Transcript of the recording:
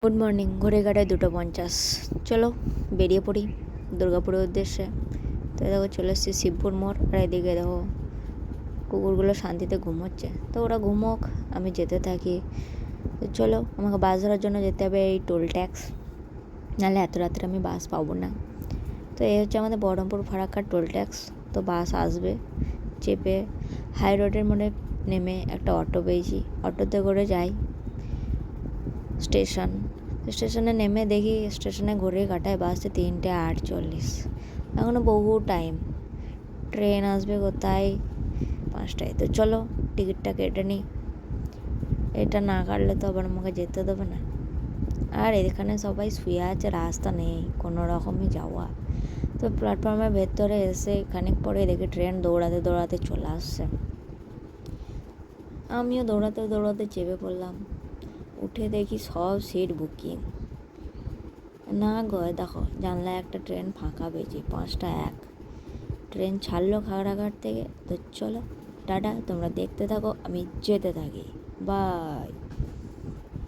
Good morning. ঘড়ি কাটায় 2:50। চলো বেরিয়ে পড়ি দুর্গাপুরের উদ্দেশ্যে। তো দেখো চলে এসেছি শিবপুর মোড়, আর এদিকে দেখো কুকুরগুলো শান্তিতে ঘুমোচ্ছে। তো ওরা ঘুমোক, আমি যেতে থাকি। তো চলো, আমাকে বাস ধরার জন্য যেতে হবে এই টোল ট্যাক্স, নাহলে এত রাত্রে আমি বাস পাবো না। তো এই হচ্ছে আমাদের বহরমপুর ফারাক্কার টোল ট্যাক্স। তো বাস আসবে, চেপে হাই রোডের মোড়ে নেমে একটা অটো পেয়েছি, অটোতে করে যাই স্টেশনে নেমে দেখি স্টেশনে ঘড়ি কাটায় বাসে 3:48। এখনও বহু টাইম, ট্রেন আসবে কোথায় 5টায়। তো চলো টিকিটটা কেটে নিই, এটা না কাটলে তো আবার আমাকে যেতে দেবে না। আর এখানে সবাই শুয়ে আছে, রাস্তা নেই কোনো রকমই যাওয়া। তো প্ল্যাটফর্মের ভেতরে এসে খানিক পরে দেখি ট্রেন দৌড়াতে দৌড়াতে চলে আসছে। আমিও দৌড়াতে দৌড়াতে চেপে পড়লাম। উঠে দেখি সব সিট বুকিং। না গো, দেখো জানলায় একটা ট্রেন ফাঁকা পেয়েছি, 5টা 1। ট্রেন ছাড়লো খাগড়াঘাট থেকে। তো চলো টাটা, তোমরা দেখতে থাকো, আমি যেতে থাকি। বাই।